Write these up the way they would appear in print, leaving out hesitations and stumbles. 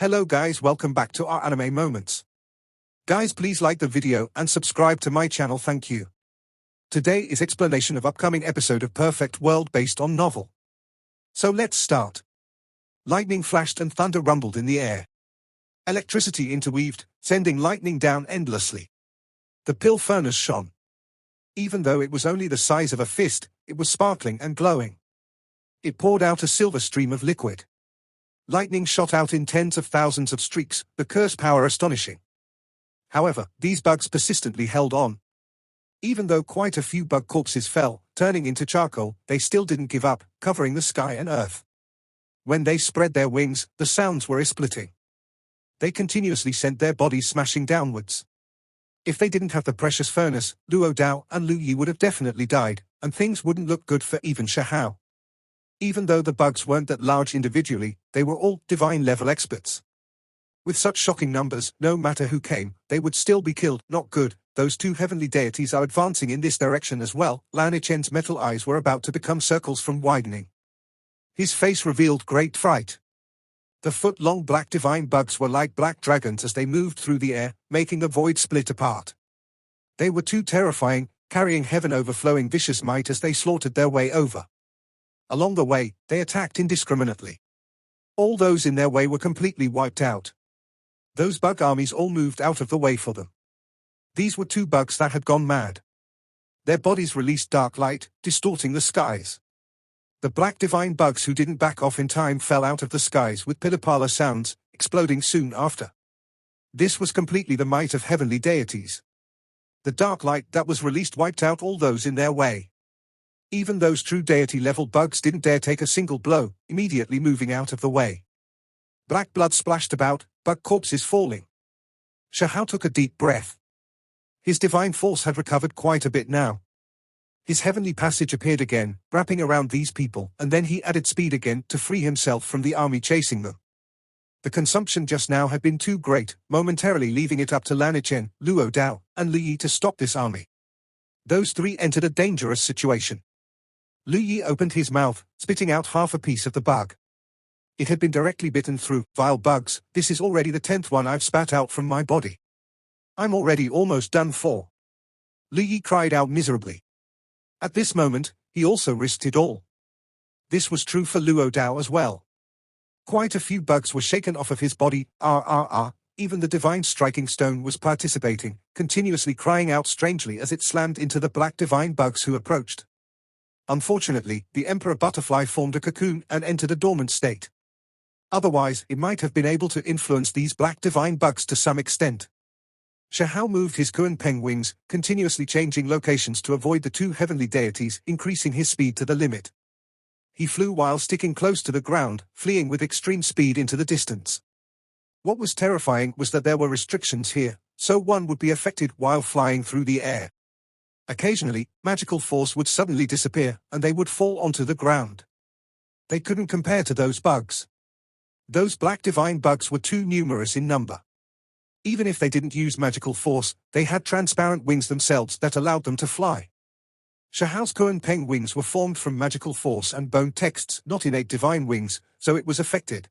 Hello guys, welcome back to our anime moments. Guys, please like the video and subscribe to my channel, thank you. Today is explanation of upcoming episode of Perfect World based on novel. So let's start. Lightning flashed and thunder rumbled in the air. Electricity interweaved, sending lightning down endlessly. The pill furnace shone. Even though it was only the size of a fist, it was sparkling and glowing. It poured out a silver stream of liquid. Lightning shot out in tens of thousands of streaks, the curse power astonishing. However, these bugs persistently held on. Even though quite a few bug corpses fell, turning into charcoal, they still didn't give up, covering the sky and earth. When they spread their wings, the sounds were splitting. They continuously sent their bodies smashing downwards. If they didn't have the precious furnace, Luo Dao and Lu Yi would have definitely died, and things wouldn't look good for even Shahao. Even though the bugs weren't that large individually, they were all divine-level experts. With such shocking numbers, no matter who came, they would still be killed. Not good. Those two heavenly deities are advancing in this direction as well. Lan Yichen's metal eyes were about to become circles from widening. His face revealed great fright. The foot-long black divine bugs were like black dragons as they moved through the air, making the void split apart. They were too terrifying, carrying heaven overflowing vicious might as they slaughtered their way over. Along the way, they attacked indiscriminately. All those in their way were completely wiped out. Those bug armies all moved out of the way for them. These were two bugs that had gone mad. Their bodies released dark light, distorting the skies. The black divine bugs who didn't back off in time fell out of the skies with pitter-patter sounds, exploding soon after. This was completely the might of heavenly deities. The dark light that was released wiped out all those in their way. Even those true deity-level bugs didn't dare take a single blow, immediately moving out of the way. Black blood splashed about, bug corpses falling. Shahao took a deep breath. His divine force had recovered quite a bit now. His heavenly passage appeared again, wrapping around these people, and then he added speed again to free himself from the army chasing them. The consumption just now had been too great, momentarily leaving it up to Lan Yichen, Luo Dao, and Lu Yi to stop this army. Those three entered a dangerous situation. Lu Yi opened his mouth, spitting out half a piece of the bug. It had been directly bitten through. Vile bugs, this is already the 10th one I've spat out from my body. I'm already almost done for. Lu Yi cried out miserably. At this moment, he also risked it all. This was true for Luo Dao as well. Quite a few bugs were shaken off of his body. Even the divine striking stone was participating, continuously crying out strangely as it slammed into the black divine bugs who approached. Unfortunately, the Emperor Butterfly formed a cocoon and entered a dormant state. Otherwise, it might have been able to influence these black divine bugs to some extent. Shahao moved his Kunpeng wings, continuously changing locations to avoid the two heavenly deities, increasing his speed to the limit. He flew while sticking close to the ground, fleeing with extreme speed into the distance. What was terrifying was that there were restrictions here, so one would be affected while flying through the air. Occasionally, magical force would suddenly disappear, and they would fall onto the ground. They couldn't compare to those bugs. Those black divine bugs were too numerous in number. Even if they didn't use magical force, they had transparent wings themselves that allowed them to fly. Shahao's Kunpeng wings were formed from magical force and bone texts, not innate divine wings, so it was affected.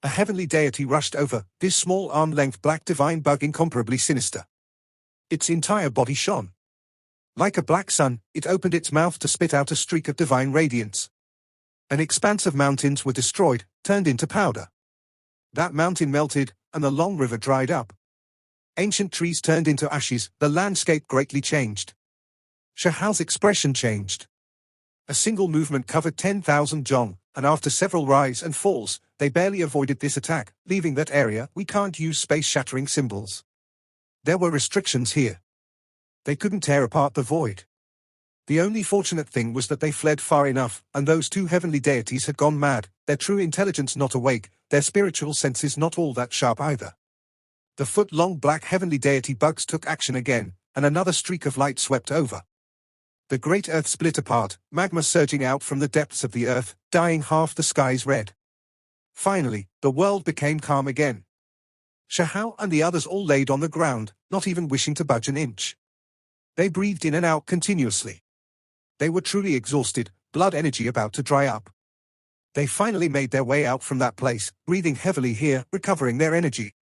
A heavenly deity rushed over, this small arm-length black divine bug incomparably sinister. Its entire body shone. Like a black sun, it opened its mouth to spit out a streak of divine radiance. An expanse of mountains were destroyed, turned into powder. That mountain melted, and the long river dried up. Ancient trees turned into ashes, the landscape greatly changed. Shahao's expression changed. A single movement covered 10,000 zhong, and after several rise and falls, they barely avoided this attack, leaving that area. We can't use space-shattering symbols. There were restrictions here. They couldn't tear apart the void. The only fortunate thing was that they fled far enough, and those two heavenly deities had gone mad, their true intelligence not awake, their spiritual senses not all that sharp either. The foot-long black heavenly deity bugs took action again, and another streak of light swept over. The great earth split apart, magma surging out from the depths of the earth, dyeing half the skies red. Finally, the world became calm again. Shahao and the others all laid on the ground, not even wishing to budge an inch. They breathed in and out continuously. They were truly exhausted, blood energy about to dry up. They finally made their way out from that place, breathing heavily here, recovering their energy.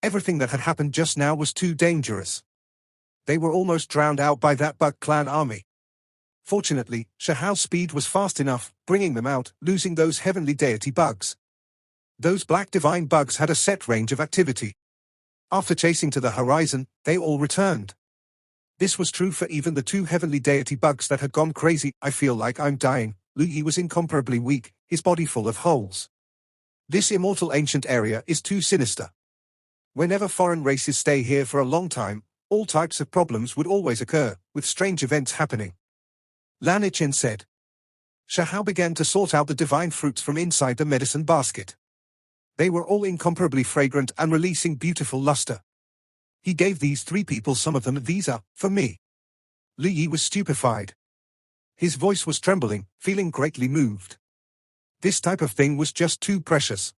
Everything that had happened just now was too dangerous. They were almost drowned out by that bug clan army. Fortunately, Shahao's speed was fast enough, bringing them out, losing those heavenly deity bugs. Those black divine bugs had a set range of activity. After chasing to the horizon, they all returned. This was true for even the two heavenly deity bugs that had gone crazy. I feel like I'm dying. Lu Yi was incomparably weak, his body full of holes. This immortal ancient area is too sinister. Whenever foreign races stay here for a long time, all types of problems would always occur, with strange events happening. Lan Ichen said. Shahao began to sort out the divine fruits from inside the medicine basket. They were all incomparably fragrant and releasing beautiful luster. He gave these three people some of them. These are, for me. Lu Yi was stupefied. His voice was trembling, feeling greatly moved. This type of thing was just too precious.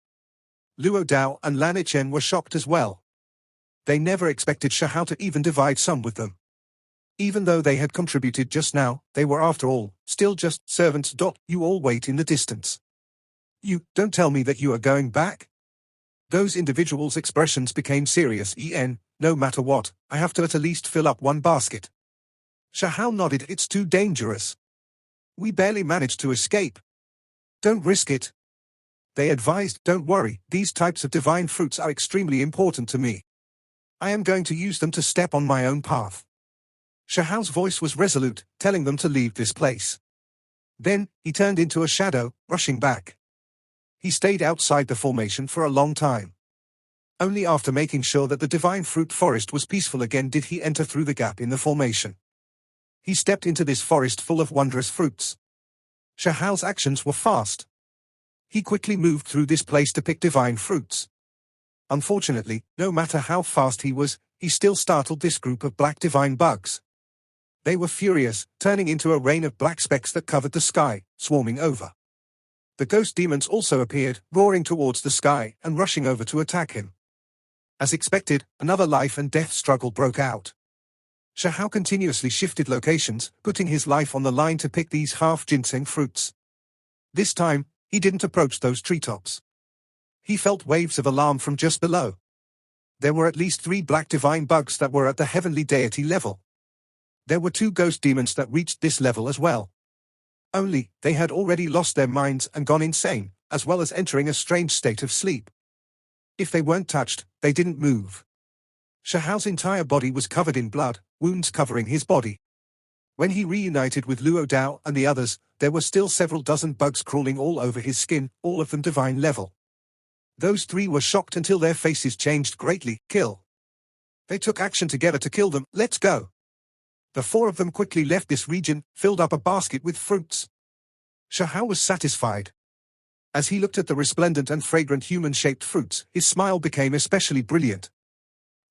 Luo Dao and Lan Ichen were shocked as well. They never expected Shahao to even divide some with them. Even though they had contributed just now, they were after all, still just servants. You all wait in the distance. You, don't tell me that you are going back? Those individuals' expressions became serious. No matter what, I have to at least fill up one basket. Shahao nodded. It's too dangerous. We barely managed to escape. Don't risk it. They advised, don't worry, these types of divine fruits are extremely important to me. I am going to use them to step on my own path. Shahao's voice was resolute, telling them to leave this place. Then, he turned into a shadow, rushing back. He stayed outside the formation for a long time. Only after making sure that the divine fruit forest was peaceful again did he enter through the gap in the formation. He stepped into this forest full of wondrous fruits. Shahao's actions were fast. He quickly moved through this place to pick divine fruits. Unfortunately, no matter how fast he was, he still startled this group of black divine bugs. They were furious, turning into a rain of black specks that covered the sky, swarming over. The ghost demons also appeared, roaring towards the sky and rushing over to attack him. As expected, another life and death struggle broke out. Shahao continuously shifted locations, putting his life on the line to pick these half-ginseng fruits. This time, he didn't approach those treetops. He felt waves of alarm from just below. There were at least 3 black divine bugs that were at the heavenly deity level. There were 2 ghost demons that reached this level as well. Only, they had already lost their minds and gone insane, as well as entering a strange state of sleep. If they weren't touched, they didn't move. Shahao's entire body was covered in blood, wounds covering his body. When he reunited with Luo Dao and the others, there were still several dozen bugs crawling all over his skin, all of them divine level. Those 3 were shocked until their faces changed greatly. Kill. They took action together to kill them. Let's go. The 4 of them quickly left this region, filled up a basket with fruits. Shahao was satisfied. As he looked at the resplendent and fragrant human-shaped fruits, his smile became especially brilliant.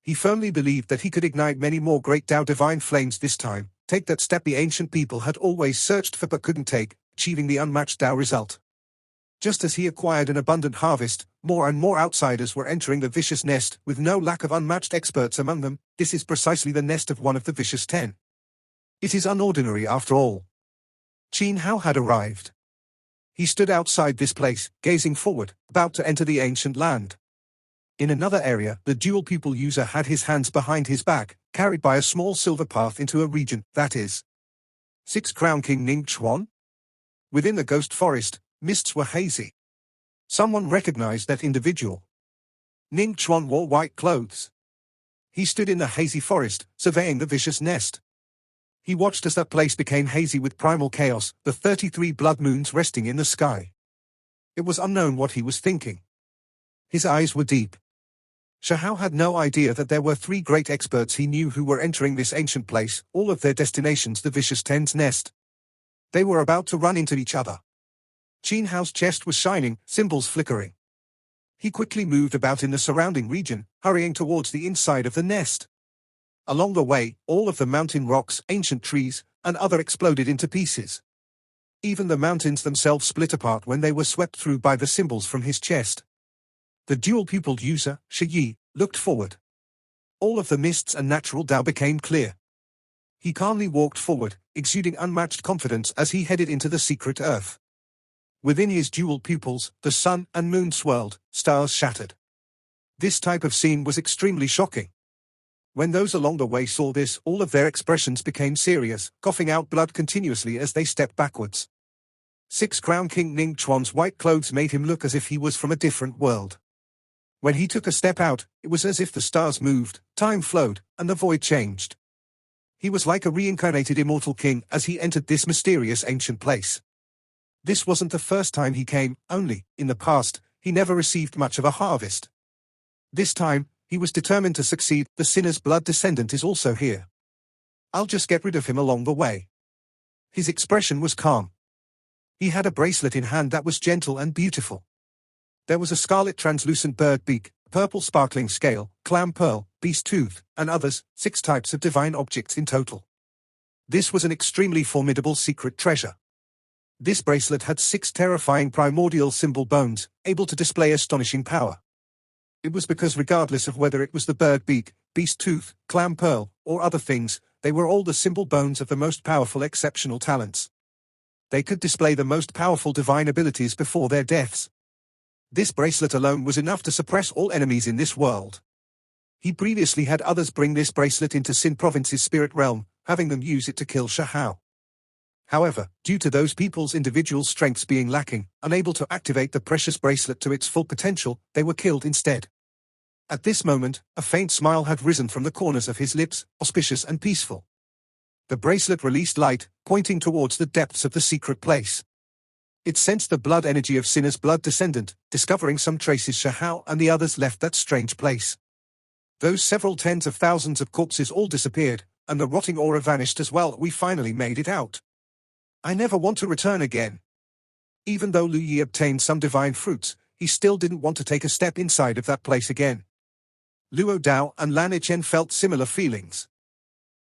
He firmly believed that he could ignite many more great Tao divine flames this time, take that step the ancient people had always searched for but couldn't take, achieving the unmatched Tao result. Just as he acquired an abundant harvest, more and more outsiders were entering the vicious nest, with no lack of unmatched experts among them. This is precisely the nest of one of the vicious 10. It is unordinary after all. Qin Hao had arrived. He stood outside this place, gazing forward, about to enter the ancient land. In another area, the dual pupil user had his hands behind his back, carried by a small silver path into a region, that is. 6 Crown King Ning Chuan? Within the ghost forest, mists were hazy. Someone recognized that individual. Ning Chuan wore white clothes. He stood in the hazy forest, surveying the vicious nest. He watched as that place became hazy with primal chaos, the 33 blood moons resting in the sky. It was unknown what he was thinking. His eyes were deep. Shahao had no idea that there were 3 great experts he knew who were entering this ancient place, all of their destinations the vicious 10's nest. They were about to run into each other. Qin Hao's chest was shining, symbols flickering. He quickly moved about in the surrounding region, hurrying towards the inside of the nest. Along the way, all of the mountain rocks, ancient trees, and other exploded into pieces. Even the mountains themselves split apart when they were swept through by the symbols from his chest. The dual-pupiled user, Shi Yi, looked forward. All of the mists and natural Tao became clear. He calmly walked forward, exuding unmatched confidence as he headed into the secret earth. Within his dual pupils, the sun and moon swirled, stars shattered. This type of scene was extremely shocking. When those along the way saw this, all of their expressions became serious, coughing out blood continuously as they stepped backwards. Six Crown King Ning Chuan's white clothes made him look as if he was from a different world. When he took a step out, it was as if the stars moved, time flowed, and the void changed. He was like a reincarnated immortal king as he entered this mysterious ancient place. This wasn't the first time he came, only, in the past, he never received much of a harvest. This time, he was determined to succeed. The sinner's blood descendant is also here. I'll just get rid of him along the way. His expression was calm. He had a bracelet in hand that was gentle and beautiful. There was a scarlet translucent bird beak, purple sparkling scale, clam pearl, beast tooth, and others, 6 types of divine objects in total. This was an extremely formidable secret treasure. This bracelet had 6 terrifying primordial symbol bones, able to display astonishing power. It was because regardless of whether it was the bird beak, beast tooth, clam pearl, or other things, they were all the symbol bones of the most powerful exceptional talents. They could display the most powerful divine abilities before their deaths. This bracelet alone was enough to suppress all enemies in this world. He previously had others bring this bracelet into Sin Province's spirit realm, having them use it to kill Shahao. However, due to those people's individual strengths being lacking, unable to activate the precious bracelet to its full potential, they were killed instead. At this moment, a faint smile had risen from the corners of his lips, auspicious and peaceful. The bracelet released light, pointing towards the depths of the secret place. It sensed the blood energy of Sinner's blood descendant, discovering some traces Shahao and the others left that strange place. Those several tens of thousands of corpses all disappeared, and the rotting aura vanished as well. We finally made it out. I never want to return again. Even though Lu Yi obtained some divine fruits, he still didn't want to take a step inside of that place again. Luo Dao and Lan Ichen felt similar feelings.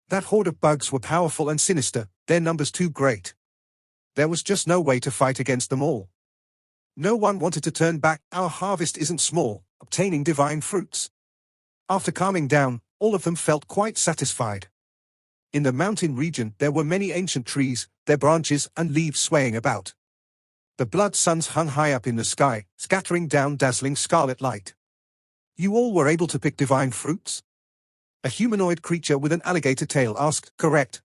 That horde of bugs were powerful and sinister, their numbers too great. There was just no way to fight against them all. No one wanted to turn back. Our harvest isn't small, obtaining divine fruits. After calming down, all of them felt quite satisfied. In the mountain region there were many ancient trees, their branches and leaves swaying about. The blood suns hung high up in the sky, scattering down dazzling scarlet light. You all were able to pick divine fruits? A humanoid creature with an alligator tail asked. Correct.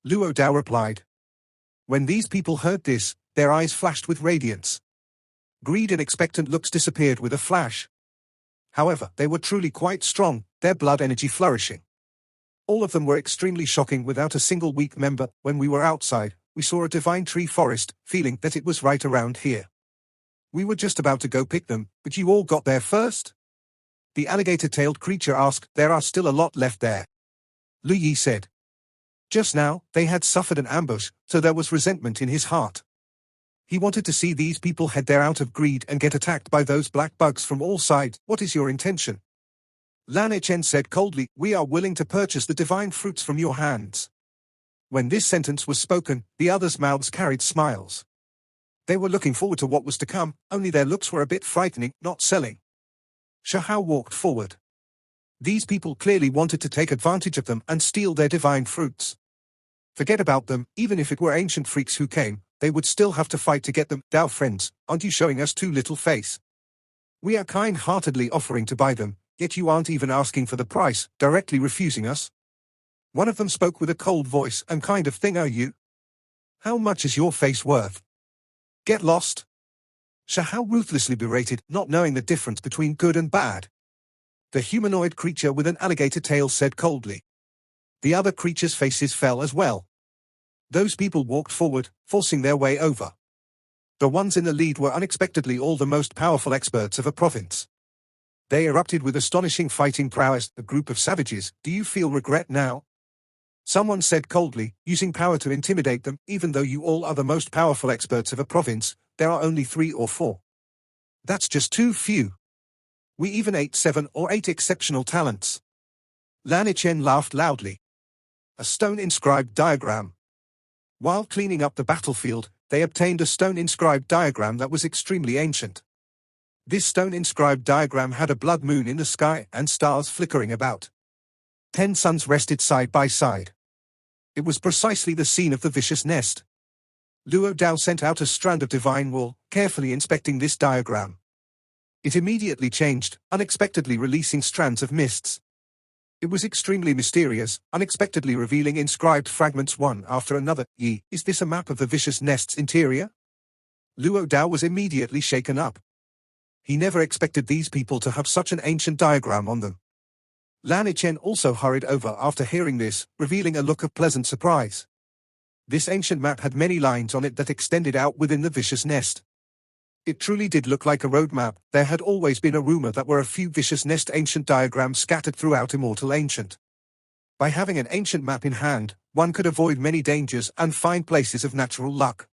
Luo Dao replied. When these people heard this, their eyes flashed with radiance. Greed and expectant looks disappeared with a flash. However, they were truly quite strong, their blood energy flourishing. All of them were extremely shocking without a single weak member. When we were outside, we saw a divine tree forest, feeling that it was right around here. We were just about to go pick them, but you all got there first? The alligator-tailed creature asked. There are still a lot left there. Lu Yi said. Just now, they had suffered an ambush, so there was resentment in his heart. He wanted to see these people head there out of greed and get attacked by those black bugs from all sides. What is your intention? Lan Ichen said coldly. We are willing to purchase the divine fruits from your hands. When this sentence was spoken, the others' mouths carried smiles. They were looking forward to what was to come, only their looks were a bit frightening. Not selling. Shahao walked forward. These people clearly wanted to take advantage of them and steal their divine fruits. Forget about them. Even if it were ancient freaks who came, they would still have to fight to get them. Dao friends, aren't you showing us too little face? We are kind-heartedly offering to buy them, yet you aren't even asking for the price, directly refusing us. One of them spoke with a cold voice. And kind of thing are you? How much is your face worth? Get lost. Shahao ruthlessly berated, not knowing the difference between good and bad. The humanoid creature with an alligator tail said coldly. The other creatures' faces fell as well. Those people walked forward, forcing their way over. The ones in the lead were unexpectedly all the most powerful experts of a province. They erupted with astonishing fighting prowess. A group of savages. Do you feel regret now? Someone said coldly, using power to intimidate them. Even though you all are the most powerful experts of a province, there are only 3 or 4. That's just too few. We even ate 7 or 8 exceptional talents. Lan Ichen laughed loudly. A stone-inscribed diagram. While cleaning up the battlefield, they obtained a stone-inscribed diagram that was extremely ancient. This stone-inscribed diagram had a blood moon in the sky and stars flickering about. 10 suns rested side by side. It was precisely the scene of the vicious nest. Luo Dao sent out a strand of divine wool, carefully inspecting this diagram. It immediately changed, unexpectedly releasing strands of mists. It was extremely mysterious, unexpectedly revealing inscribed fragments one after another. Yi, is this a map of the vicious nest's interior? Luo Dao was immediately shaken up. He never expected these people to have such an ancient diagram on them. Lan Yichen also hurried over after hearing this, revealing a look of pleasant surprise. This ancient map had many lines on it that extended out within the vicious nest. It truly did look like a road map. There had always been a rumor that were a few vicious nest ancient diagrams scattered throughout Immortal Ancient. By having an ancient map in hand, one could avoid many dangers and find places of natural luck.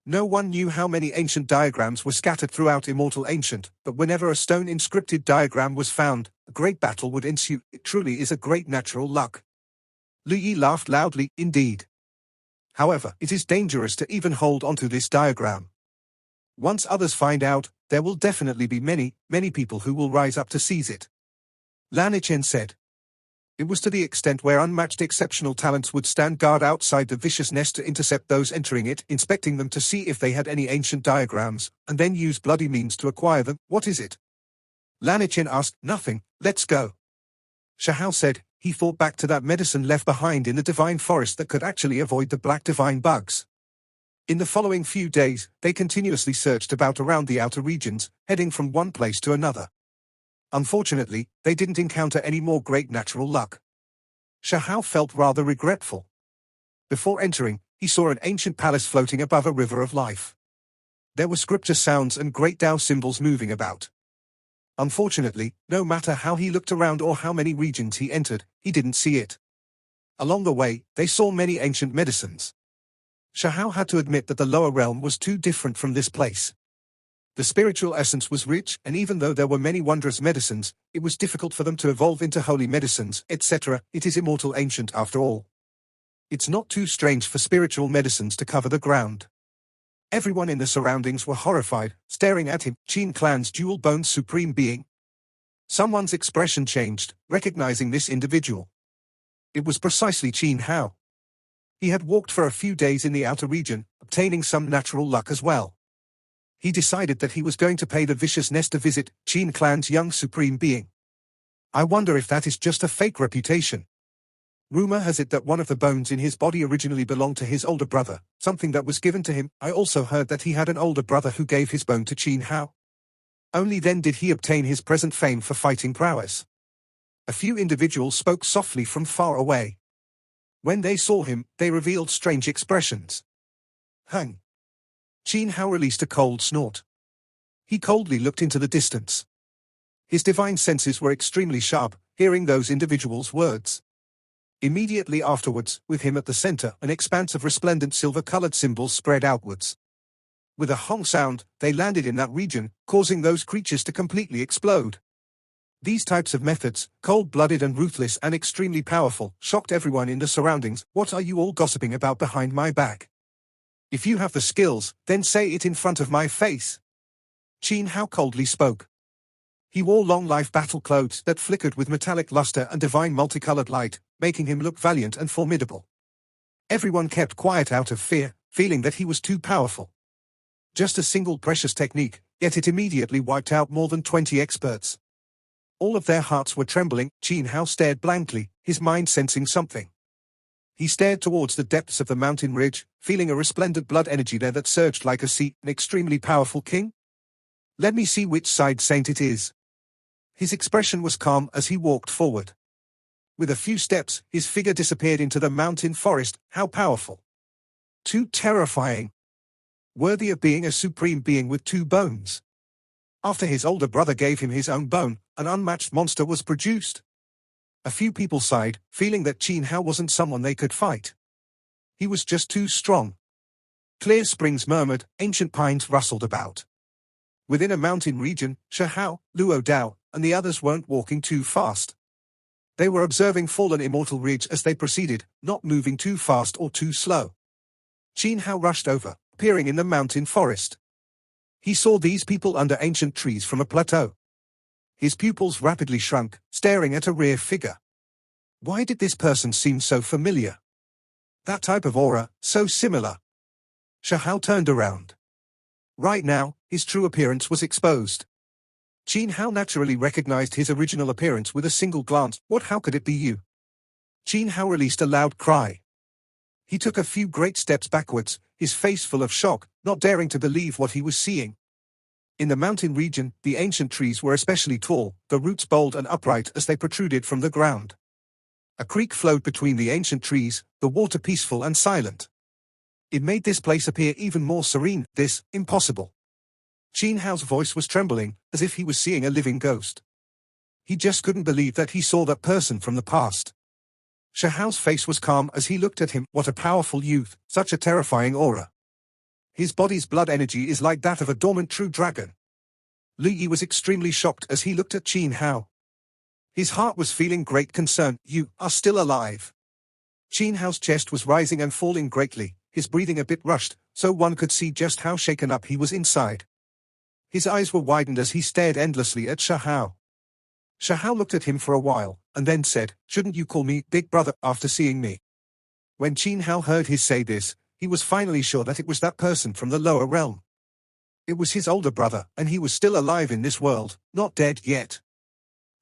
No one knew how many ancient diagrams were scattered throughout Immortal Ancient, but whenever a stone inscripted diagram was found, a great battle would ensue. It truly is a great natural luck. Lu Yi laughed loudly, indeed. However, it is dangerous to even hold onto this diagram. Once others find out, there will definitely be many people who will rise up to seize it. Lan Yichen said. It was to the extent where unmatched exceptional talents would stand guard outside the vicious nest to intercept those entering it, inspecting them to see if they had any ancient diagrams, and then use bloody means to acquire them. What is it? Lan Yichen asked. Nothing, let's go. Shahao said. He thought back to that medicine left behind in the divine forest that could actually avoid the black divine bugs. In the following few days, they continuously searched about around the outer regions, heading from one place to another. Unfortunately, they didn't encounter any more great natural luck. Shahao felt rather regretful. Before entering, he saw an ancient palace floating above a river of life. There were scripture sounds and great Tao symbols moving about. Unfortunately, no matter how he looked around or how many regions he entered, he didn't see it. Along the way, they saw many ancient medicines. Shahao had to admit that the lower realm was too different from this place. The spiritual essence was rich, and even though there were many wondrous medicines, it was difficult for them to evolve into holy medicines, etc. It is Immortal Ancient after all. It's not too strange for spiritual medicines to cover the ground. Everyone in the surroundings were horrified, staring at him, Qin Clan's dual-boned supreme being. Someone's expression changed, recognizing this individual. It was precisely Qin Hao. He had walked for a few days in the outer region, obtaining some natural luck as well. He decided that he was going to pay the vicious nest a visit, Qin Clan's young supreme being. I wonder if that is just a fake reputation. Rumor has it that one of the bones in his body originally belonged to his older brother, something that was given to him. I also heard that he had an older brother who gave his bone to Qin Hao. Only then did he obtain his present fame for fighting prowess. A few individuals spoke softly from far away. When they saw him, they revealed strange expressions. Hang. Qin Hao released a cold snort. He coldly looked into the distance. His divine senses were extremely sharp, hearing those individuals' words. Immediately afterwards, with him at the center, an expanse of resplendent silver-colored symbols spread outwards. With a hong sound, they landed in that region, causing those creatures to completely explode. These types of methods, cold-blooded and ruthless and extremely powerful, shocked everyone in the surroundings. What are you all gossiping about behind my back? If you have the skills, then say it in front of my face. Qin Hao coldly spoke. He wore long life battle clothes that flickered with metallic luster and divine multicolored light, making him look valiant and formidable. Everyone kept quiet out of fear, feeling that he was too powerful. Just a single precious technique, yet it immediately wiped out more than 20 experts. All of their hearts were trembling. Qin Hao stared blankly, his mind sensing something. He stared towards the depths of the mountain ridge, feeling a resplendent blood energy there that surged like a sea. An extremely powerful king? Let me see which side saint it is. His expression was calm as he walked forward. With a few steps, his figure disappeared into the mountain forest. How powerful! Too terrifying. Worthy of being a supreme being with two bones. After his older brother gave him his own bone, an unmatched monster was produced. A few people sighed, feeling that Qin Hao wasn't someone they could fight. He was just too strong. Clear springs murmured, ancient pines rustled about. Within a mountain region, Shahao, Luo Dao, and the others weren't walking too fast. They were observing fallen immortal ridge as they proceeded, not moving too fast or too slow. Qin Hao rushed over, appearing in the mountain forest. He saw these people under ancient trees from a plateau. His pupils rapidly shrunk, staring at a rear figure. Why did this person seem so familiar? That type of aura, so similar. Shahao turned around. Right now, his true appearance was exposed. Qin Hao naturally recognized his original appearance with a single glance. What? How could it be you? Qin Hao released a loud cry. He took a few great steps backwards, his face full of shock, not daring to believe what he was seeing. In the mountain region, the ancient trees were especially tall, the roots bold and upright as they protruded from the ground. A creek flowed between the ancient trees, the water peaceful and silent. It made this place appear even more serene. This, impossible. Qin Hao's voice was trembling, as if he was seeing a living ghost. He just couldn't believe that he saw that person from the past. Shahao's face was calm as he looked at him. What a powerful youth, such a terrifying aura. His body's blood energy is like that of a dormant true dragon. Li Yi was extremely shocked as he looked at Qin Hao. His heart was feeling great concern. You are still alive. Qin Hao's chest was rising and falling greatly, his breathing a bit rushed, so one could see just how shaken up he was inside. His eyes were widened as he stared endlessly at Shahao. Shahao looked at him for a while, and then said, "Shouldn't you call me big brother after seeing me?" When Qin Hao heard his say this, he was finally sure that it was that person from the lower realm. It was his older brother, and he was still alive in this world, not dead yet.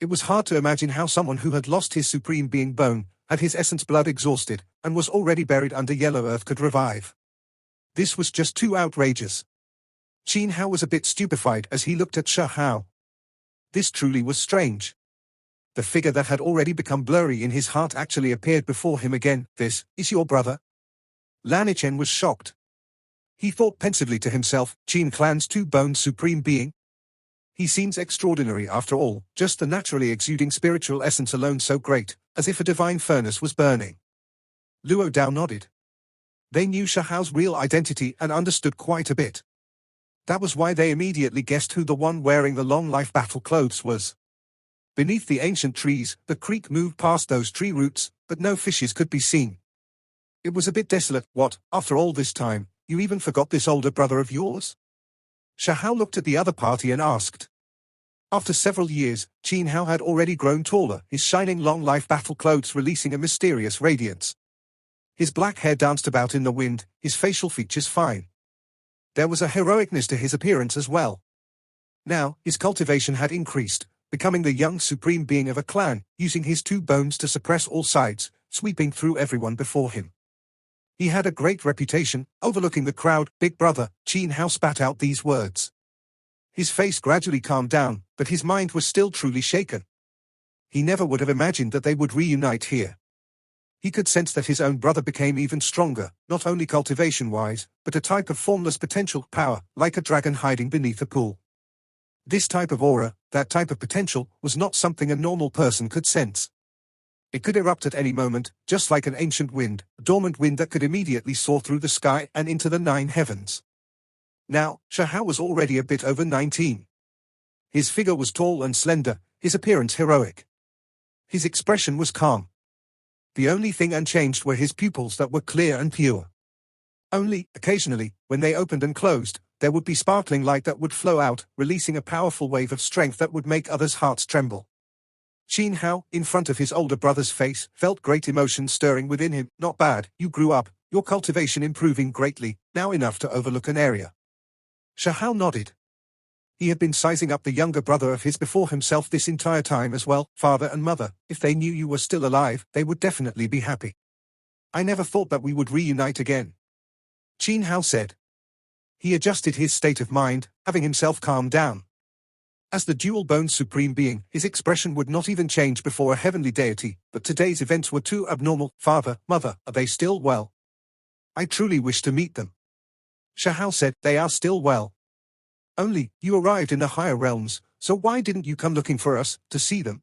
It was hard to imagine how someone who had lost his supreme being bone, had his essence blood exhausted, and was already buried under yellow earth could revive. This was just too outrageous. Qin Hao was a bit stupefied as he looked at Shahao. This truly was strange. The figure that had already become blurry in his heart actually appeared before him again. "This is your brother?" Lanichen was shocked. He thought pensively to himself, Qin Clan's two-boned supreme being? He seems extraordinary after all, just the naturally exuding spiritual essence alone so great, as if a divine furnace was burning. Luo Dao nodded. They knew Shahao's real identity and understood quite a bit. That was why they immediately guessed who the one wearing the long-life battle clothes was. Beneath the ancient trees, the creek moved past those tree roots, but no fishes could be seen. It was a bit desolate. What, after all this time, you even forgot this older brother of yours? Shahao looked at the other party and asked. After several years, Qin Hao had already grown taller, his shining long-life battle clothes releasing a mysterious radiance. His black hair danced about in the wind, his facial features fine. There was a heroicness to his appearance as well. Now, his cultivation had increased, becoming the young supreme being of a clan, using his two bones to suppress all sides, sweeping through everyone before him. He had a great reputation, overlooking the crowd. "Big brother," Qin Hao spat out these words. His face gradually calmed down, but his mind was still truly shaken. He never would have imagined that they would reunite here. He could sense that his own brother became even stronger, not only cultivation-wise, but a type of formless potential power, like a dragon hiding beneath a pool. This type of aura, that type of potential, was not something a normal person could sense. It could erupt at any moment, just like an ancient wind, a dormant wind that could immediately soar through the sky and into the 9 heavens. Now, Shahao was already a bit over 19. His figure was tall and slender, his appearance heroic. His expression was calm. The only thing unchanged were his pupils that were clear and pure. Only, occasionally, when they opened and closed, there would be sparkling light that would flow out, releasing a powerful wave of strength that would make others' hearts tremble. Qin Hao, in front of his older brother's face, felt great emotion stirring within him. "Not bad, you grew up, your cultivation improving greatly, now enough to overlook an area." Shahao nodded. He had been sizing up the younger brother of his before himself this entire time as well. "Father and mother, if they knew you were still alive, they would definitely be happy. I never thought that we would reunite again," Qin Hao said. He adjusted his state of mind, having himself calmed down. As the dual-boned supreme being, his expression would not even change before a heavenly deity, but today's events were too abnormal. "Father, mother, are they still well? I truly wish to meet them." Shahao said, "They are still well. Only, you arrived in the higher realms, so why didn't you come looking for us, to see them?"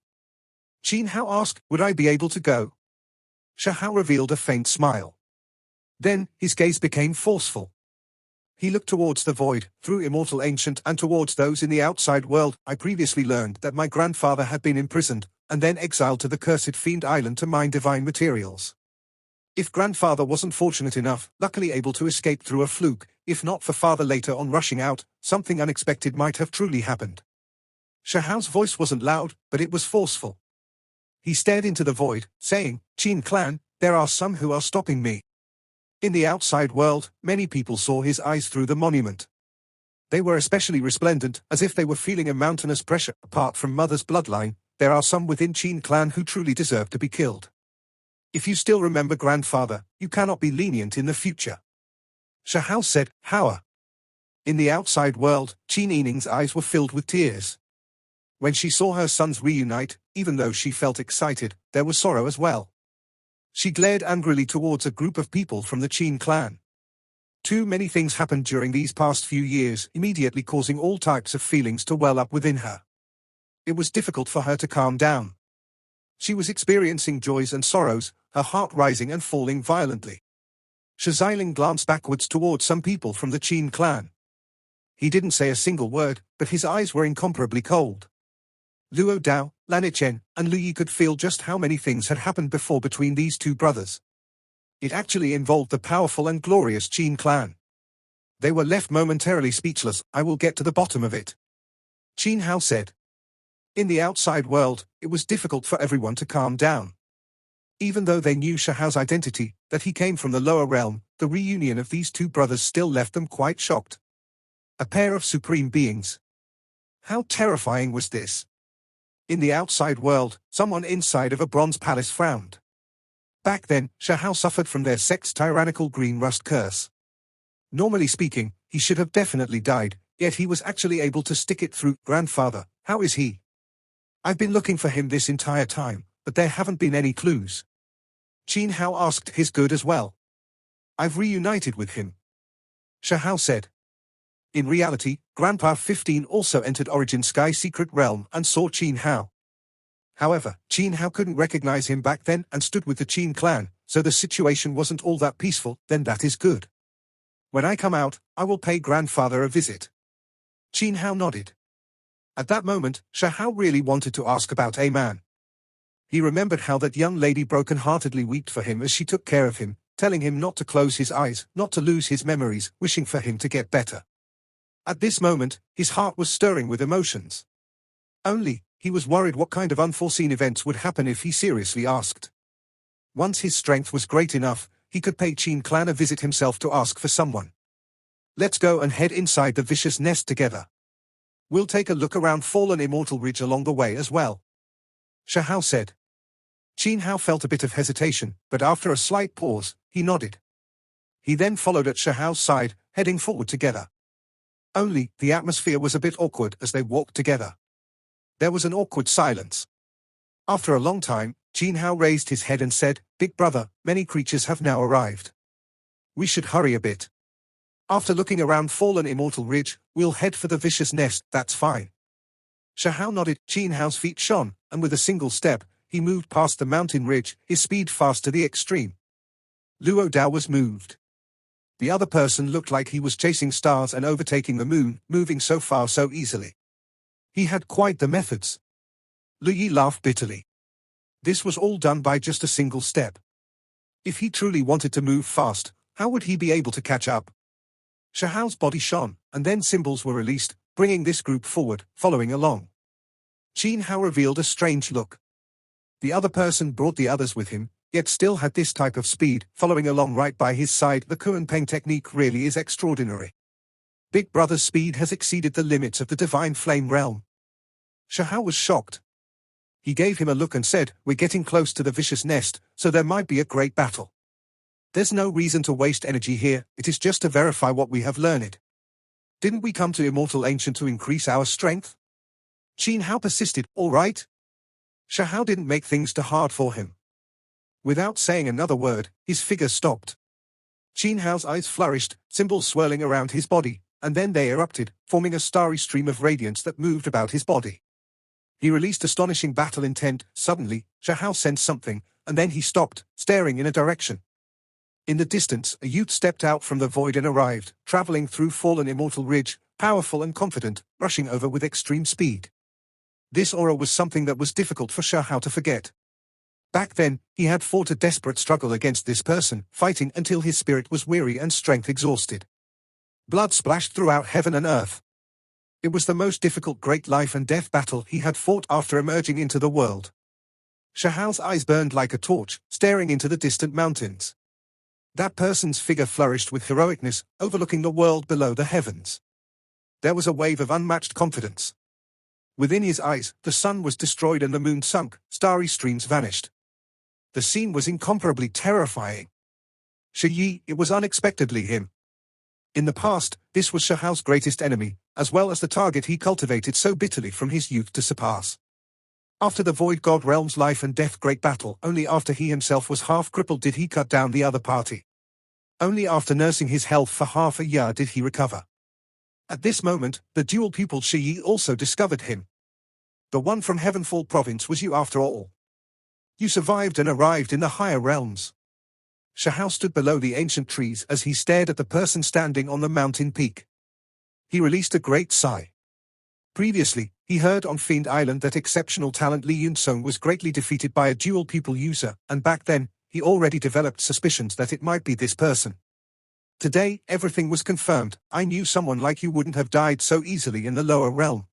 Qin Hao asked, "Would I be able to go?" Shahao revealed a faint smile. Then, his gaze became forceful. He looked towards the void, through immortal ancient and towards those in the outside world. "I previously learned that my grandfather had been imprisoned, and then exiled to the cursed Fiend Island to mine divine materials. If grandfather wasn't fortunate enough, luckily able to escape through a fluke, if not for father later on rushing out, something unexpected might have truly happened." Shahao's voice wasn't loud, but it was forceful. He stared into the void, saying, "Qin Clan, there are some who are stopping me. In the outside world, many people saw his eyes through the monument. They were especially resplendent, as if they were feeling a mountainous pressure. Apart from mother's bloodline, there are some within Qin clan who truly deserve to be killed. If you still remember grandfather, you cannot be lenient in the future. Shahao said, How? In the outside world, Qin Yining's eyes were filled with tears. When she saw her sons reunite, even though she felt excited, there was sorrow as well. She glared angrily towards a group of people from the Qin clan. Too many things happened during these past few years, immediately causing all types of feelings to well up within her. It was difficult for her to calm down. She was experiencing joys and sorrows, her heart rising and falling violently. Shiziling glanced backwards towards some people from the Qin clan. He didn't say a single word, but his eyes were incomparably cold. Luo Dao, Lanichen, and Lu Yi could feel just how many things had happened before between these two brothers. It actually involved the powerful and glorious Qin clan. They were left momentarily speechless. I will get to the bottom of it, Qin Hao said. In the outside world, it was difficult for everyone to calm down. Even though they knew Shahao's identity, that he came from the lower realm, the reunion of these two brothers still left them quite shocked. A pair of supreme beings. How terrifying was this? In the outside world, someone inside of a bronze palace frowned. Back then, Shahao suffered from their sect's tyrannical green rust curse. Normally speaking, he should have definitely died, yet he was actually able to stick it through. Grandfather, how is he? I've been looking for him this entire time, but there haven't been any clues. Qin Hao asked his good as well. I've reunited with him, Shahao said. In reality, Grandpa 15 also entered Origin Sky Secret Realm and saw Qin Hao. However, Qin Hao couldn't recognize him back then and stood with the Qin clan, so the situation wasn't all that peaceful. Then that is good. When I come out, I will pay Grandfather a visit. Qin Hao nodded. At that moment, Shahao really wanted to ask about a man. He remembered how that young lady broken-heartedly wept for him as she took care of him, telling him not to close his eyes, not to lose his memories, wishing for him to get better. At this moment, his heart was stirring with emotions. Only, he was worried what kind of unforeseen events would happen if he seriously asked. Once his strength was great enough, he could pay Qin clan a visit himself to ask for someone. Let's go and head inside the vicious nest together. We'll take a look around Fallen Immortal Ridge along the way as well, Shahao said. Qin Hao felt a bit of hesitation, but after a slight pause, he nodded. He then followed at Shahao's side, heading forward together. Only, the atmosphere was a bit awkward as they walked together. There was an awkward silence. After a long time, Qin Hao raised his head and said, Big brother, many creatures have now arrived. We should hurry a bit. After looking around Fallen Immortal Ridge, we'll head for the vicious nest. That's fine. Shahao nodded. Qin Hao's feet shone, and with a single step, he moved past the mountain ridge, his speed fast to the extreme. Luo Dao was moved. The other person looked like he was chasing stars and overtaking the moon, moving so far so easily. He had quite the methods. Lu Yi laughed bitterly. This was all done by just a single step. If he truly wanted to move fast, how would he be able to catch up? Shahao's body shone, and then symbols were released, bringing this group forward, following along. Qin Hao revealed a strange look. The other person brought the others with him, yet still had this type of speed, following along right by his side. The Kunpeng technique really is extraordinary. Big Brother's speed has exceeded the limits of the Divine Flame realm. Shahao was shocked. He gave him a look and said, We're getting close to the vicious nest, so there might be a great battle. There's no reason to waste energy here, it is just to verify what we have learned. Didn't we come to Immortal Ancient to increase our strength? Qin Hao persisted. All right. Shahao didn't make things too hard for him. Without saying another word, his figure stopped. Qin Hao's eyes flourished, symbols swirling around his body, and then they erupted, forming a starry stream of radiance that moved about his body. He released astonishing battle intent. Suddenly, Shahao sensed something, and then he stopped, staring in a direction. In the distance, a youth stepped out from the void and arrived, traveling through Fallen Immortal Ridge, powerful and confident, rushing over with extreme speed. This aura was something that was difficult for Shahao to forget. Back then, he had fought a desperate struggle against this person, fighting until his spirit was weary and strength exhausted. Blood splashed throughout heaven and earth. It was the most difficult great life and death battle he had fought after emerging into the world. Shahao's eyes burned like a torch, staring into the distant mountains. That person's figure flourished with heroicness, overlooking the world below the heavens. There was a wave of unmatched confidence. Within his eyes, the sun was destroyed and the moon sunk, starry streams vanished. The scene was incomparably terrifying. Shi, it was unexpectedly him. In the past, this was Shahao's greatest enemy, as well as the target he cultivated so bitterly from his youth to surpass. After the Void God Realm's life and death great battle, only after he himself was half crippled did he cut down the other party. Only after nursing his health for half a year did he recover. At this moment, the dual pupil Shi also discovered him. The one from Heavenfall Province was you after all. You survived and arrived in the higher realms. Shahao stood below the ancient trees as he stared at the person standing on the mountain peak. He released a great sigh. Previously, he heard on Fiend Island that exceptional talent Li Yunsong was greatly defeated by a dual pupil user, and back then, he already developed suspicions that it might be this person. Today, everything was confirmed. I knew someone like you wouldn't have died so easily in the lower realm.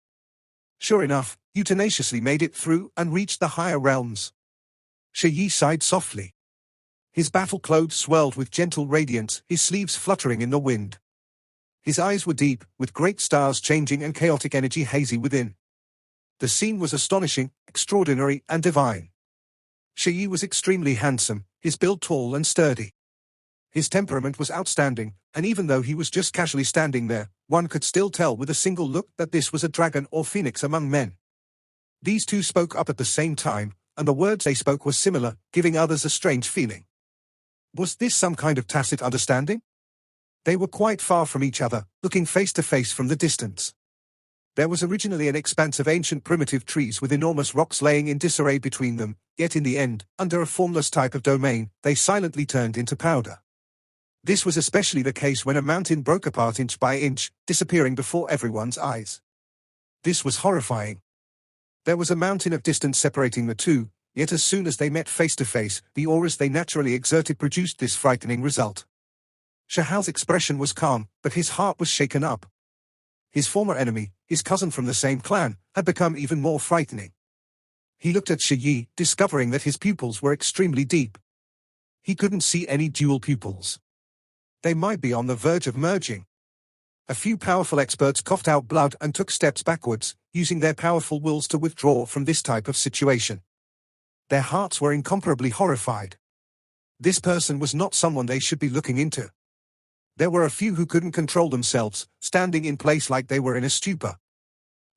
Sure enough, you tenaciously made it through and reached the higher realms. Shi sighed softly. His battle clothes swirled with gentle radiance, his sleeves fluttering in the wind. His eyes were deep, with great stars changing and chaotic energy hazy within. The scene was astonishing, extraordinary, and divine. Shi was extremely handsome, his build tall and sturdy. His temperament was outstanding, and even though he was just casually standing there, one could still tell with a single look that this was a dragon or phoenix among men. These two spoke up at the same time, and the words they spoke were similar, giving others a strange feeling. Was this some kind of tacit understanding? They were quite far from each other, looking face to face from the distance. There was originally an expanse of ancient primitive trees with enormous rocks laying in disarray between them, yet in the end, under a formless type of domain, they silently turned into powder. This was especially the case when a mountain broke apart inch by inch, disappearing before everyone's eyes. This was horrifying. There was a mountain of distance separating the two, yet as soon as they met face to face, the auras they naturally exerted produced this frightening result. Shahao's expression was calm, but his heart was shaken up. His former enemy, his cousin from the same clan, had become even more frightening. He looked at Shi, discovering that his pupils were extremely deep. He couldn't see any dual pupils. They might be on the verge of merging. A few powerful experts coughed out blood and took steps backwards, using their powerful wills to withdraw from this type of situation. Their hearts were incomparably horrified. This person was not someone they should be looking into. There were a few who couldn't control themselves, standing in place like they were in a stupor.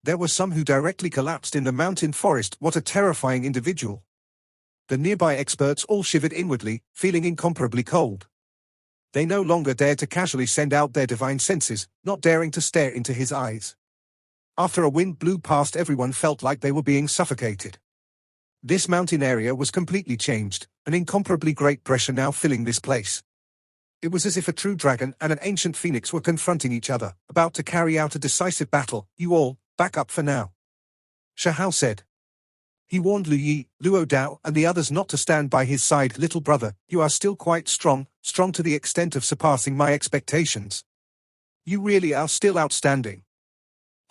There were some who directly collapsed in the mountain forest. What a terrifying individual. The nearby experts all shivered inwardly, feeling incomparably cold. They no longer dared to casually send out their divine senses, not daring to stare into his eyes. After a wind blew past, everyone felt like they were being suffocated. This mountain area was completely changed, an incomparably great pressure now filling this place. It was as if a true dragon and an ancient phoenix were confronting each other, about to carry out a decisive battle. You all, back up for now, Shahao said. He warned Lu Yi, Luo Dao, and the others not to stand by his side. Little brother, you are still quite strong to the extent of surpassing my expectations. You really are still outstanding.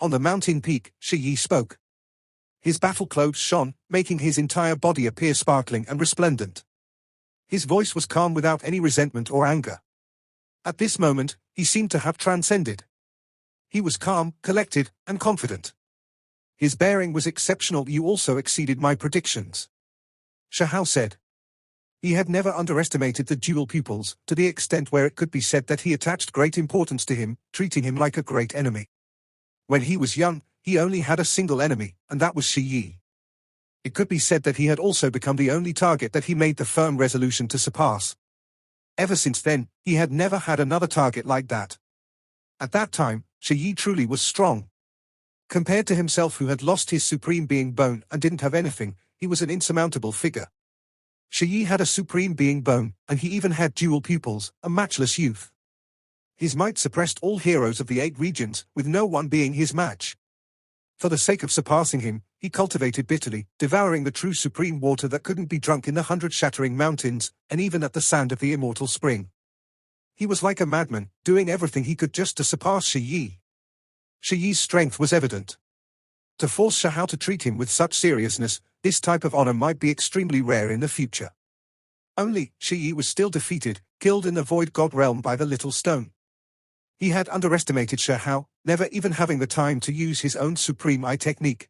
On the mountain peak, Shi Yi spoke. His battle clothes shone, making his entire body appear sparkling and resplendent. His voice was calm without any resentment or anger. At this moment, he seemed to have transcended. He was calm, collected, and confident. His bearing was exceptional. You also exceeded my predictions, Shahao said. He had never underestimated the dual pupils, to the extent where it could be said that he attached great importance to him, treating him like a great enemy. When he was young, he only had a single enemy, and that was Shi Yi. It could be said that he had also become the only target that he made the firm resolution to surpass. Ever since then, he had never had another target like that. At that time, Shi Yi truly was strong. Compared to himself, who had lost his supreme being bone and didn't have anything, he was an insurmountable figure. Shi Yi had a supreme being bone, and he even had dual pupils, a matchless youth. His might suppressed all heroes of the 8 regions, with no one being his match. For the sake of surpassing him, he cultivated bitterly, devouring the true supreme water that couldn't be drunk in the 100 shattering mountains, and even at the sand of the immortal spring. He was like a madman, doing everything he could just to surpass Shi Yi. Shi Yi's strength was evident. To force Shahao to treat him with such seriousness, this type of honor might be extremely rare in the future. Only, Shi was still defeated, killed in the void god realm by the little stone. He had underestimated Shahao, never even having the time to use his own supreme eye technique.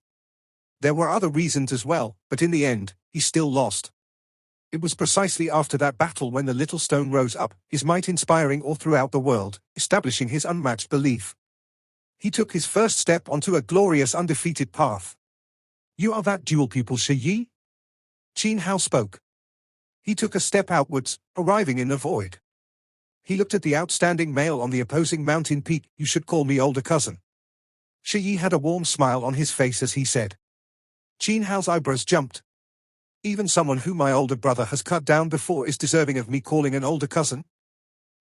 There were other reasons as well, but in the end, he still lost. It was precisely after that battle when the little stone rose up, his might inspiring all throughout the world, establishing his unmatched belief. He took his first step onto a glorious undefeated path. You are that dual pupil Shi Yi? Qin Hao spoke. He took a step outwards, arriving in the void. He looked at the outstanding male on the opposing mountain peak. You should call me older cousin. Shi Yi had a warm smile on his face as he said. Qin Hao's eyebrows jumped. Even someone who my older brother has cut down before is deserving of me calling an older cousin?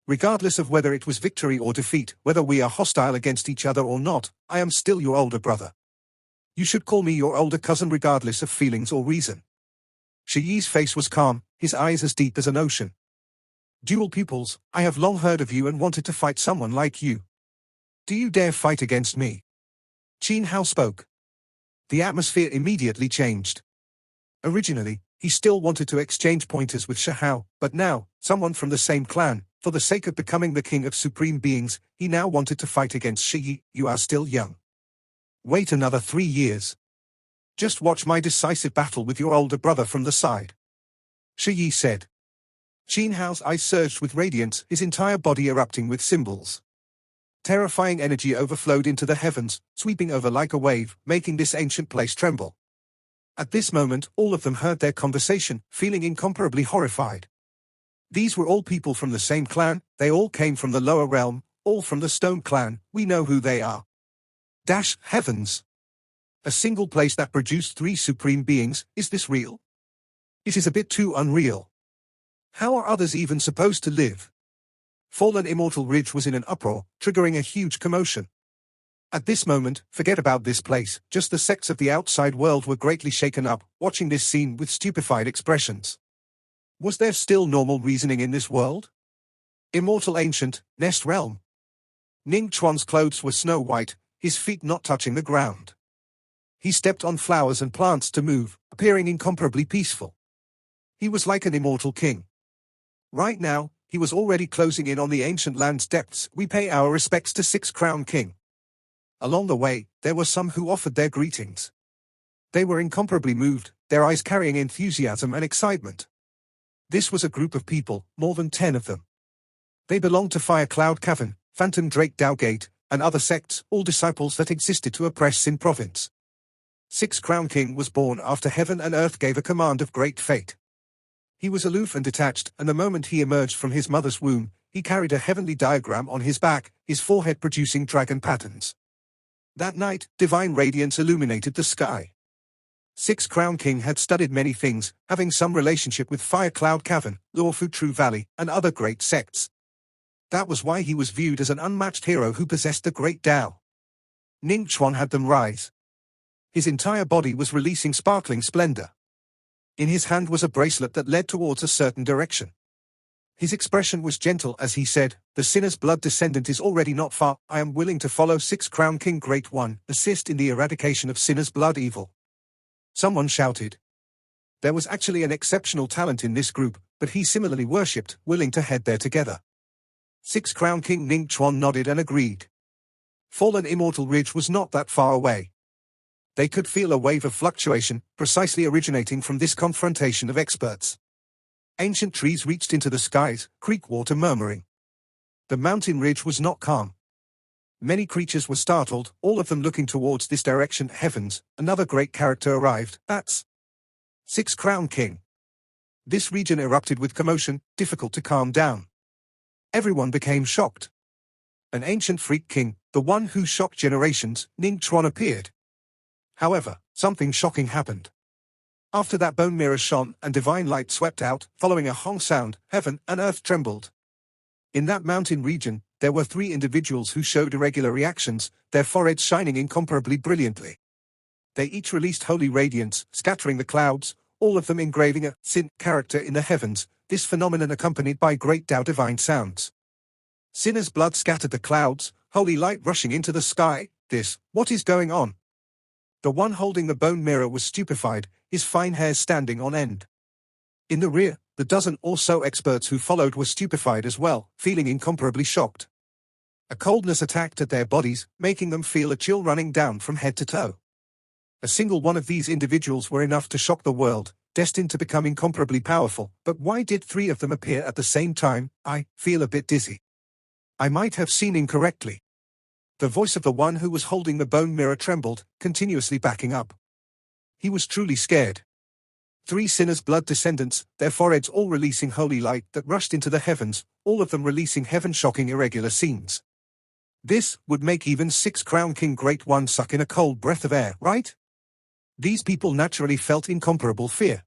Regardless of whether it was victory or defeat, whether we are hostile against each other or not, I am still your older brother. You should call me your older cousin regardless of feelings or reason. Shi Yi's face was calm, his eyes as deep as an ocean. Dual pupils, I have long heard of you and wanted to fight someone like you. Do you dare fight against me? Qin Hao spoke. The atmosphere immediately changed. Originally, he still wanted to exchange pointers with Shahao, but now, someone from the same clan, for the sake of becoming the king of supreme beings, he now wanted to fight against Shi Yi. You are still young. Wait another 3 years. Just watch my decisive battle with your older brother from the side. Shi Yi said. Qin Hao's eyes surged with radiance, his entire body erupting with symbols. Terrifying energy overflowed into the heavens, sweeping over like a wave, making this ancient place tremble. At this moment, all of them heard their conversation, feeling incomparably horrified. These were all people from the same clan, they all came from the lower realm, all from the Stone Clan, we know who they are. Heavens! A single place that produced 3 supreme beings, is this real? It is a bit too unreal. How are others even supposed to live? Fallen Immortal Ridge was in an uproar, triggering a huge commotion. At this moment, forget about this place, just the sects of the outside world were greatly shaken up, watching this scene with stupefied expressions. Was there still normal reasoning in this world? Immortal Ancient, Nest Realm. Ning Chuan's clothes were snow white, his feet not touching the ground. He stepped on flowers and plants to move, appearing incomparably peaceful. He was like an immortal king. Right now, he was already closing in on the ancient land's depths. We pay our respects to 6 Crown King. Along the way, there were some who offered their greetings. They were incomparably moved, their eyes carrying enthusiasm and excitement. This was a group of people, more than 10 of them. They belonged to Fire Cloud Cavern, Phantom Drake Dowgate, and other sects, all disciples that existed to oppress Sin Province. 6 Crown King was born after heaven and earth gave a command of great fate. He was aloof and detached, and the moment he emerged from his mother's womb, he carried a heavenly diagram on his back, his forehead producing dragon patterns. That night, divine radiance illuminated the sky. 6 Crown King had studied many things, having some relationship with Fire Cloud Cavern, Luofu True Valley, and other great sects. That was why he was viewed as an unmatched hero who possessed the great Tao. Ning Chuan had them rise. His entire body was releasing sparkling splendor. In his hand was a bracelet that led towards a certain direction. His expression was gentle as he said, the sinner's blood descendant is already not far. I am willing to follow 6 Crown King Great One, assist in the eradication of sinner's blood evil. Someone shouted. There was actually an exceptional talent in this group, but he similarly worshipped, willing to head there together. 6 Crown King Ning Chuan nodded and agreed. Fallen Immortal Ridge was not that far away. They could feel a wave of fluctuation, precisely originating from this confrontation of experts. Ancient trees reached into the skies, creek water murmuring. The mountain ridge was not calm. Many creatures were startled, all of them looking towards this direction. Heavens, another great character arrived. That's 6 Crown King. This region erupted with commotion, difficult to calm down. Everyone became shocked. An ancient freak king, the one who shocked generations, Ning Chuan appeared. However, something shocking happened. After that bone mirror shone and divine light swept out, following a Hong sound, heaven and earth trembled. In that mountain region, there were 3 individuals who showed irregular reactions, their foreheads shining incomparably brilliantly. They each released holy radiance, scattering the clouds, all of them engraving a Sin character in the heavens, this phenomenon accompanied by great Tao divine sounds. Sinner's blood scattered the clouds, holy light rushing into the sky. What is going on? The one holding the bone mirror was stupefied, his fine hair standing on end. In the rear, The dozen or so experts who followed were stupefied as well, feeling incomparably shocked. A coldness attacked at their bodies, making them feel a chill running down from head to toe. A single one of these individuals were enough to shock the world, destined to become incomparably powerful. But why did 3 of them appear at the same time? I feel a bit dizzy. I might have seen incorrectly. The voice of the one who was holding the bone mirror trembled, continuously backing up. He was truly scared. 3 sinners' blood descendants, their foreheads all releasing holy light that rushed into the heavens, all of them releasing heaven-shocking irregular scenes. This would make even 6 Crown King Great One suck in a cold breath of air, right? These people naturally felt incomparable fear.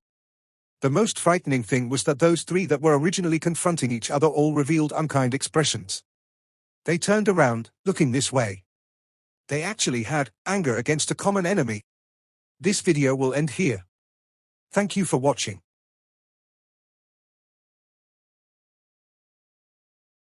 The most frightening thing was that those 3 that were originally confronting each other all revealed unkind expressions. They turned around, looking this way. They actually had anger against a common enemy. This video will end here. Thank you for watching.